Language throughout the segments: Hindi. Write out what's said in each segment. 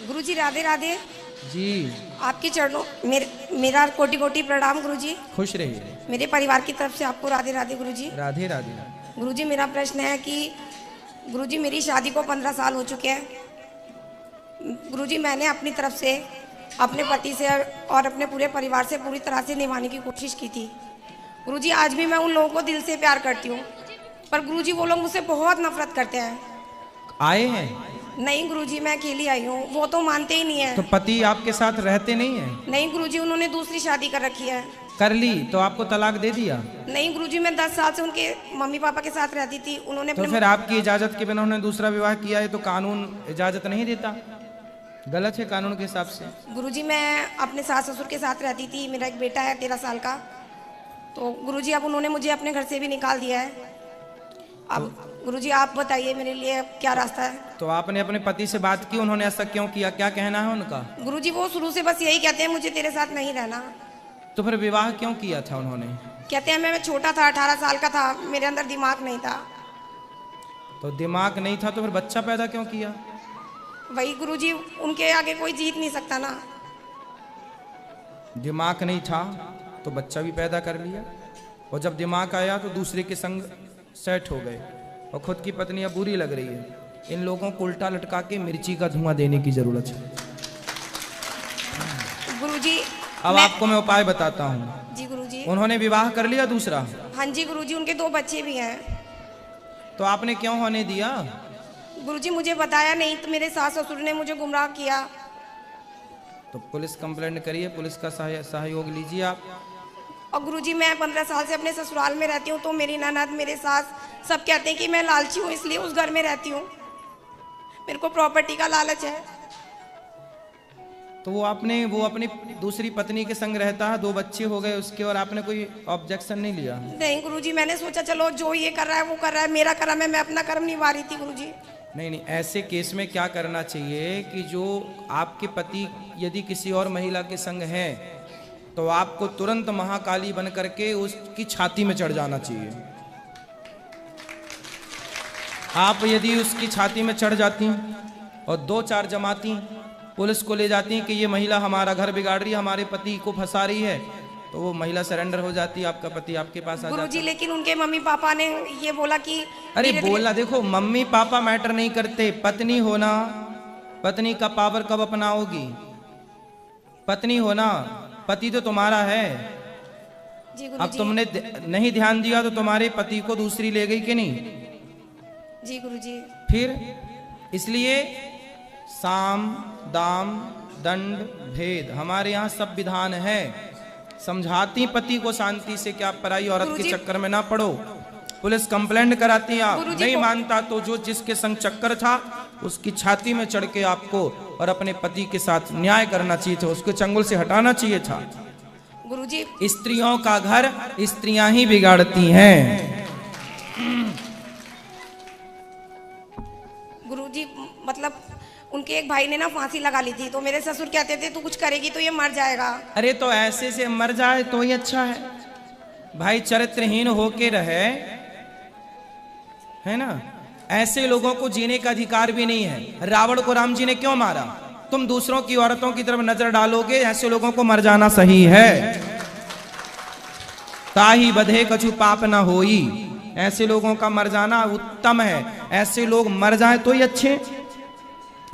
गुरुजी राधे राधे जी। आपके चरणों मेरा कोटि कोटि प्रणाम गुरुजी। खुश रहिए। मेरे परिवार की तरफ से आपको राधे राधे गुरुजी। राधे राधे। गुरुजी मेरा प्रश्न है कि गुरुजी मेरी शादी को 15 साल हो चुके हैं। गुरुजी मैंने अपनी तरफ से अपने पति से और अपने पूरे परिवार से पूरी तरह से निभाने की कोशिश की थी। गुरुजी आज भी मैं उन लोगों को दिल से प्यार करती हूँ, पर गुरुजी वो लोग मुझसे बहुत नफरत करते हैं। आए हैं? नहीं गुरुजी मैं अकेली आई हूँ, वो तो मानते ही नहीं है। तो पति आपके साथ रहते नहीं है? नहीं गुरुजी उन्होंने दूसरी शादी कर रखी है। कर ली तो आपको तलाक दे दिया? नहीं गुरुजी मैं 10 साल से उनके मम्मी पापा के साथ रहती थी। उन्होंने तो फिर आपकी इजाजत के बिना उन्होंने दूसरा विवाह किया है तो कानून इजाजत नहीं देता? गलत है कानून के हिसाब से। गुरुजी मैं अपने सास ससुर के साथ रहती थी। मेरा एक बेटा है 13 साल का। तो गुरुजी अब उन्होंने मुझे अपने घर से भी निकाल दिया है। अब गुरुजी आप बताइए मेरे लिए क्या रास्ता है। तो आपने अपने पति से बात की, उन्होंने ऐसा क्यों किया, क्या कहना है उनका? गुरुजी वो शुरू से बस यही कहते हैं मुझे तेरे साथ नहीं रहना। तो फिर विवाह क्यों किया था उन्होंने? कहते हैं मैं छोटा था, 18 साल का था, मेरे अंदर दिमाग नहीं था। तो दिमाग नहीं था तो फिर बच्चा पैदा क्यों किया? वही गुरुजी उनके आगे कोई जीत नहीं सकता ना। दिमाग नहीं था तो बच्चा भी पैदा कर लिया, और जब दिमाग आया तो दूसरे के संग सेट हो गए, और खुद की पत्नी अब बुरी लग रही है। इन लोगों को उल्टा लटका के मिर्ची का धुआं देने की जरूरत है। गुरुजी अब आपको मैं उपाय बताता हूँ। जी गुरुजी। उन्होंने विवाह कर लिया दूसरा? हाँ जी गुरुजी उनके 2 बच्चे भी हैं। तो आपने क्यों होने दिया? गुरुजी मुझे बताया नहीं, तो मेरे सास ससुर ने मुझे गुमराह किया। तो पुलिस कंप्लेंट करिए, पुलिस का सहयोग लीजिए आप। और गुरुजी मैं 15 साल से अपने ससुराल में रहती हूँ, तो मेरी ननद मेरे सास सब कहते हैं कि मैं लालची हूँ इसलिए उस घर में रहती हूँ। मेरे को प्रॉपर्टी का लालच है। तो वो अपनी दूसरी पत्नी के संग रहता है, 2 बच्चे हो गए उसके, और आपने कोई ऑब्जेक्शन नहीं लिया? नहीं गुरुजी मैंने सोचा चलो जो ये कर रहा है वो कर रहा है, मेरा कर्म है, मैं अपना कर्म निभा रही थी गुरुजी। नहीं नहीं, ऐसे केस में क्या करना चाहिए कि जो आपके पति यदि किसी और महिला के संग है तो आपको तुरंत महाकाली बन करके उसकी छाती में चढ़ जाना चाहिए। आप यदि उसकी छाती में चढ़ जाती और 2-4 जमाती पुलिस को ले जाती कि ये महिला हमारा घर बिगाड़ रही है, हमारे पति को फंसा रही है, तो वो महिला सरेंडर हो जाती, आपका पति आपके पास आ जाता। गुरुजी लेकिन उनके मम्मी पापा ने ये बोला कि अरे बोला, देखो मम्मी पापा मैटर नहीं करते, पत्नी होना, पत्नी का पावर कब अपनाओगी? पत्नी होना, पति तो तुम्हारा है। जी अब गुरुजी। तुमने नहीं ध्यान दिया तो तुम्हारे पति को दूसरी ले गई कि नहीं? जी गुरुजी। फिर इसलिए साम दाम दंड भेद हमारे यहाँ सब विधान है। समझाती पति को शांति से कि आप पराई औरत के चक्कर में ना पड़ो। पुलिस कंप्लेंट कराती, आप नहीं मानता तो जो जिसके संग चक्कर था उसकी छाती में चढ़ के आपको और अपने पति के साथ न्याय करना चाहिए था, उसको चंगुल से हटाना चाहिए था। गुरुजी स्त्रियों का घर स्त्रियां ही बिगाड़ती हैं। गुरुजी मतलब उनके एक भाई ने ना फांसी लगा ली थी, तो मेरे ससुर कहते थे तू कुछ करेगी तो ये मर जाएगा। अरे तो ऐसे से मर जाए तो ही अच्छा है भाई, चरित्रहीन होके रहे, है ना? ऐसे लोगों को जीने का अधिकार भी नहीं है। रावण को राम जी ने क्यों मारा? तुम दूसरों की औरतों की तरफ नजर डालोगे, ऐसे लोगों को मर जाना सही है। ताही बधे कछु पाप ना होई, ऐसे लोगों का मर जाना उत्तम है। ऐसे लोग मर जाए तो ही अच्छे।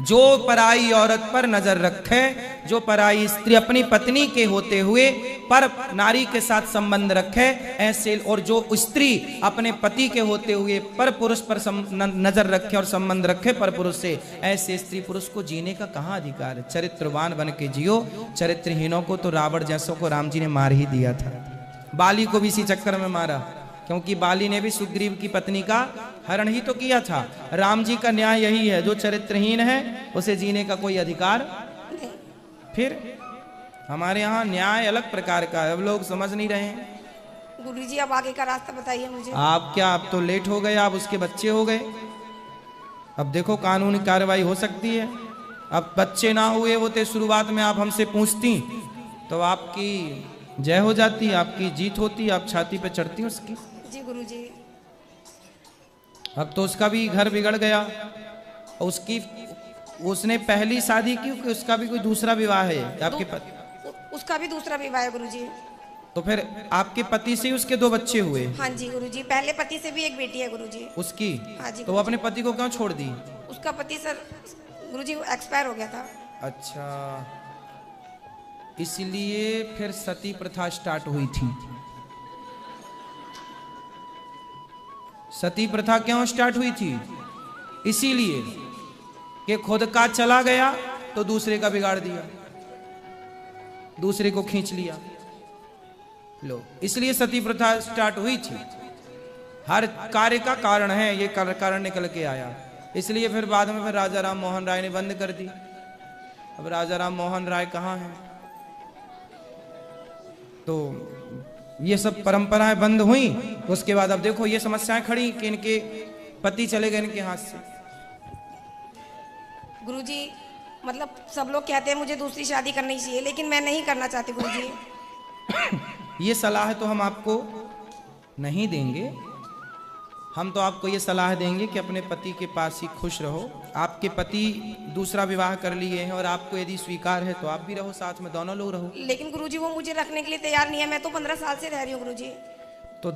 जो पराई औरत पर नजर रखे, जो पराई स्त्री अपनी पत्नी के होते हुए पर नारी के साथ संबंध रखे ऐसे, और जो स्त्री अपने पति के होते हुए पर पुरुष पर नजर रखे और संबंध रखे पर पुरुष से, ऐसे स्त्री पुरुष को जीने का कहाँ अधिकार है? चरित्रवान बन के जियो। चरित्रहीनों को तो रावण जैसों को राम जी ने मार ही दिया था। बाली को भी इसी चक्कर में मारा, क्योंकि बाली ने भी सुग्रीव की पत्नी का हरण ही तो किया था। राम जी का न्याय यही है, जो चरित्रहीन है उसे जीने का कोई अधिकार। फिर हमारे यहाँ न्याय अलग प्रकार का है, अब लोग समझ नहीं रहे हैं। गुरुजी अब आगे का रास्ता बताइए मुझे। आप क्या, अब तो लेट हो गए, आप उसके बच्चे हो गए। अब देखो कानूनी कार्रवाई हो सकती है। अब बच्चे ना हुए होते शुरुआत में, आप हमसे पूछती तो आपकी जय हो जाती, आपकी जीत होती, आप छाती पे चढ़ती उसकी। जी गुरुजी। अब तो उसका भी घर बिगड़ गया, और उसकी उसने पहली शादी की कि उसका भी कोई दूसरा विवाह है आपके पति? उसका भी दूसरा विवाह है गुरुजी। तो फिर आपके पति से ही उसके 2 बच्चे हुए? हाँ जी गुरुजी, पहले पति से भी एक बेटी है गुरुजी। उसकी? हाँ जी। तो वो अपने पति को क्यों छोड़ दी? उसका पति सर गुरुजी एक्सपायर हो गया था। अच्छा, इसलिए फिर सती प्रथा स्टार्ट हुई थी। सती प्रथा क्यों स्टार्ट हुई थी? इसीलिए कि खुद का चला गया तो दूसरे का बिगाड़ दिया, दूसरे को खींच लिया। लो, इसलिए सती प्रथा स्टार्ट हुई थी। हर कार्य का कारण है, ये कारण निकल के आया। इसलिए फिर बाद में फिर राजा राम मोहन राय ने बंद कर दी। अब राजा राम मोहन राय कहाँ हैं? तो ये सब परंपराएं बंद हुई। उसके बाद अब देखो ये समस्याएं खड़ी कि इनके पति चले गए इनके हाथ से। गुरुजी मतलब सब लोग कहते हैं मुझे दूसरी शादी करनी चाहिए, लेकिन मैं नहीं करना चाहती गुरुजी। ये सलाह तो हम आपको नहीं देंगे। हम तो आपको ये सलाह देंगे कि अपने पति के पास ही खुश रहो। आपके पति दूसरा विवाह कर लिए हैं और आपको यदि स्वीकार है तो आप भी रहो साथ में, दोनों लोग रहो। लेकिन गुरुजी वो मुझे रखने के लिए तैयार नहीं है। मैं तो 15 साल से रह रही हूँ गुरुजी। तो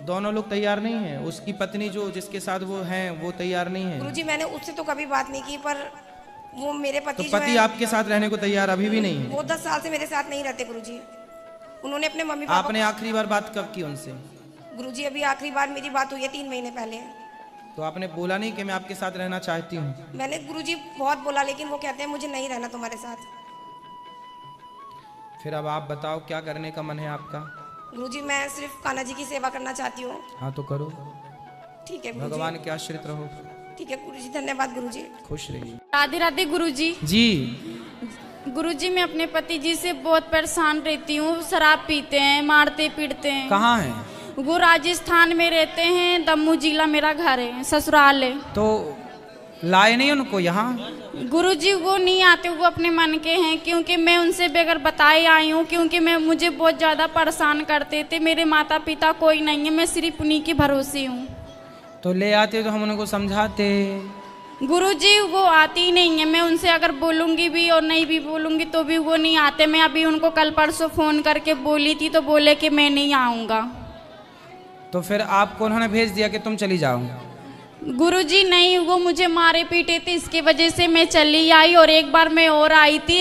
दोनों लोग तैयार नहीं हैं? उसकी पत्नी जो जिसके साथ वो हैं वो तैयार नहीं है? गुरुजी मैंने उससे तो कभी बात नहीं की, पर वो मेरे पति तो पति आपके साथ रहने को तैयार अभी भी नहीं है? वो 10 साल से मेरे साथ नहीं रहते गुरुजी। उन्होंने अपने मम्मी पापा। आपने आखिरी बार बात कब की उनसे? गुरुजी अभी आखिरी बार मेरी बात हुई है 3 महीने पहले। तो आपने बोला नहीं कि मैं आपके साथ रहना चाहती हूँ? मैंने गुरुजी बहुत बोला, लेकिन वो कहते हैं मुझे नहीं रहना तुम्हारे साथ। फिर अब आप बताओ क्या करने का मन है आपका? गुरुजी मैं सिर्फ कान्हा जी की सेवा करना चाहती हूँ। हाँ तो करो, ठीक है गुरुजी। भगवान के आश्रित रहो। ठीक है गुरुजी, धन्यवाद गुरुजी। खुश रहिए। राधे राधे गुरुजी। जी गुरुजी मैं अपने पति जी से बहुत परेशान रहती हूँ। शराब पीते हैं, मारते पीटते हैं। कहाँ हैं वो? राजस्थान में रहते हैं, दमू जिला मेरा घर है, ससुराल है। तो लाए नहीं उनको यहाँ? गुरुजी वो नहीं आते, वो अपने मन के हैं, क्योंकि मैं उनसे बगैर बताए आई हूँ। क्योंकि मुझे बहुत ज़्यादा परेशान करते थे। मेरे माता पिता कोई नहीं है, मैं सिर्फ उन्हीं की भरोसे हूँ। तो ले आते तो हम उनको समझाते। गुरुजी वो आती नहीं है। मैं उनसे अगर बोलूँगी भी और नहीं भी बोलूँगी तो भी वो नहीं आते। मैं अभी उनको कल परसों फ़ोन करके बोली थी तो बोले कि मैं नहीं आऊँगा। तो फिर आपको उन्होंने भेज दिया कि तुम चली जाओ? गुरुजी नहीं, वो मुझे मारे पीटे थे, इसकी वजह से मैं चली आई। और एक बार मैं और आई थी,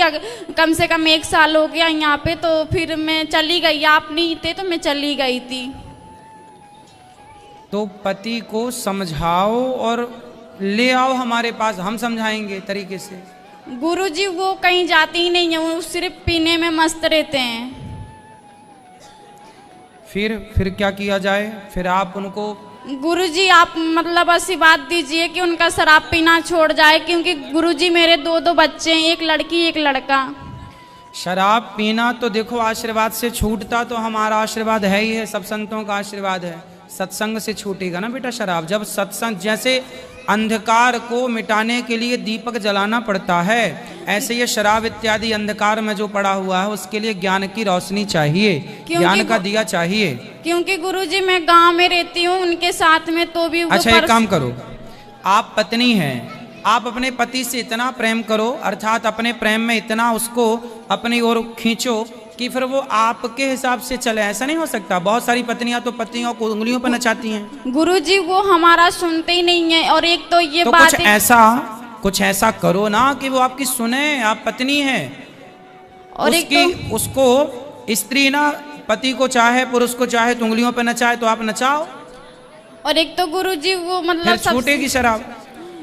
कम से कम 1 साल हो गया यहाँ पे, तो फिर मैं चली गई। आप नहीं थे तो मैं चली गई थी। तो पति को समझाओ और ले आओ हमारे पास, हम समझाएंगे तरीके से। गुरुजी वो कहीं जाती ही नहीं है, वो सिर्फ पीने में मस्त रहते हैं। फिर क्या किया जाए? फिर आप उनको गुरुजी आप मतलब आशीर्वाद दीजिए कि उनका शराब पीना छोड़ जाए। क्योंकि गुरुजी मेरे 2 बच्चे हैं, एक लड़की एक लड़का। शराब पीना तो देखो आशीर्वाद से छूटता तो हमारा आशीर्वाद है ही है, सब संतों का आशीर्वाद है। सत्संग से छूटेगा ना बेटा शराब। जब सत्संग, जैसे अंधकार को मिटाने के लिए दीपक जलाना पड़ता है, ऐसे ये शराब इत्यादि अंधकार में जो पड़ा हुआ है उसके लिए ज्ञान की रोशनी चाहिए, ज्ञान का दिया चाहिए। क्योंकि गुरुजी मैं गांव में रहती हूँ उनके साथ में, तो भी वो अच्छा एक काम करो, आप पत्नी हैं, आप अपने पति से इतना प्रेम करो, अर्थात अपने प्रेम में इतना उसको अपनी ओर खींचो कि फिर वो आपके हिसाब से चले। ऐसा नहीं हो सकता। बहुत सारी पत्नियां तो पतियों को उंगलियों पर नचाती हैं। गुरुजी वो हमारा सुनते ही नहीं है। और एक तो ये तो बात कुछ ऐसा करो ना कि वो आपकी सुने। आप पत्नी हैं और उसको स्त्री ना पति को चाहे पुरुष को चाहे तो उंगलियों पर नचाए तो आप नचाओ। और एक तो गुरुजी वो मतलब फिर छूटेगी शराब।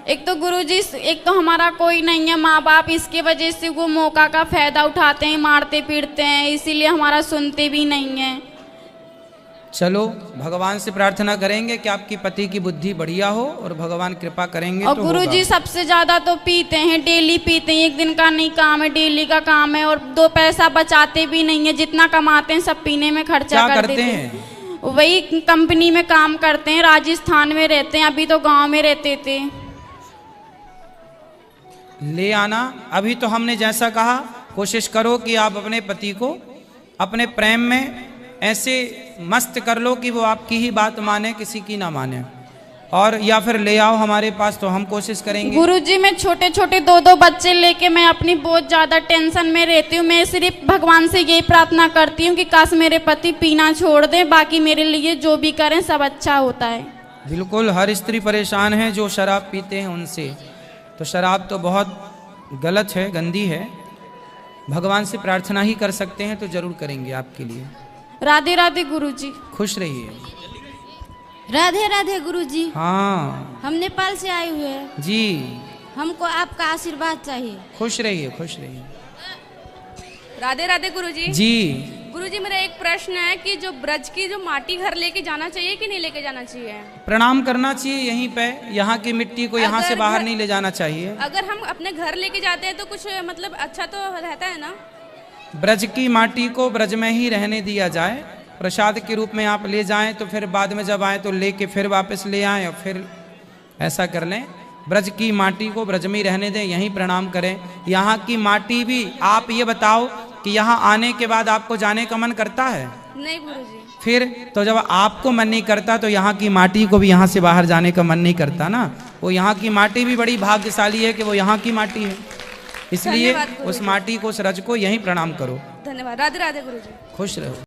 एक तो गुरुजी एक तो हमारा कोई नहीं है माँ बाप, इसकी वजह से वो मौका का फायदा उठाते हैं, मारते पीटते हैं, इसीलिए हमारा सुनते भी नहीं है। चलो भगवान से प्रार्थना करेंगे कि आपकी पति की बुद्धि बढ़िया हो और भगवान कृपा करेंगे। और तो गुरुजी सबसे ज्यादा तो पीते हैं, डेली पीते हैं। एक दिन का नहीं काम है, डेली का काम है। और 2 पैसा बचाते भी नहीं है, जितना कमाते हैं सब पीने में खर्चा कर देते हैं। वही कंपनी में काम करते हैं, राजस्थान में रहते हैं, अभी तो गाँव में रहते थे। ले आना। अभी तो हमने जैसा कहा, कोशिश करो कि आप अपने पति को अपने प्रेम में ऐसे मस्त कर लो कि वो आपकी ही बात माने, किसी की ना माने। और या फिर ले आओ हमारे पास तो हम कोशिश करेंगे। गुरुजी मैं छोटे छोटे दो बच्चे लेके मैं अपनी बहुत ज्यादा टेंशन में रहती हूँ। मैं सिर्फ भगवान से यही प्रार्थना करती हूँ कि काश मेरे पति पीना छोड़ दें, बाकी मेरे लिए जो भी करें सब अच्छा होता है। बिल्कुल, हर स्त्री परेशान है जो शराब पीते हैं उनसे। तो शराब तो बहुत गलत है, गंदी है। भगवान से प्रार्थना ही कर सकते हैं तो जरूर करेंगे आपके लिए। राधे राधे गुरुजी। खुश रहिए। राधे राधे गुरुजी। हाँ हम नेपाल से आए हुए हैं जी, हमको आपका आशीर्वाद चाहिए। खुश रहिए, खुश रहिए। राधे राधे गुरुजी। जी गुरुजी मेरा एक प्रश्न है कि जो ब्रज की जो माटी घर लेके जाना चाहिए कि नहीं लेके जाना चाहिए? प्रणाम करना चाहिए यहीं पे। यहाँ की मिट्टी को यहाँ से अगर बाहर घर- नहीं ले जाना चाहिए। अगर हम अपने घर लेके जाते हैं तो कुछ मतलब अच्छा तो रहता है ना? ब्रज की माटी को ब्रज में ही रहने दिया जाए। प्रसाद के रूप में आप ले जाएं तो फिर बाद में जब आए तो लेके फिर वापस ले आएं और फिर ऐसा कर लें। ब्रज की माटी को ब्रज में ही रहने दें, यहीं प्रणाम करें। यहाँ की माटी भी, आप ये बताओ कि यहाँ आने के बाद आपको जाने का मन करता है? नहीं गुरुजी। फिर तो जब आपको मन नहीं करता तो यहाँ की माटी को भी यहाँ से बाहर जाने का मन नहीं करता ना। वो यहाँ की माटी भी बड़ी भाग्यशाली है कि वो यहाँ की माटी है, इसलिए धन्यवाद गुरुजी। उस माटी को, उस रज को यहीं प्रणाम करो। धन्यवाद। राधे राधे गुरुजी। खुश रहो।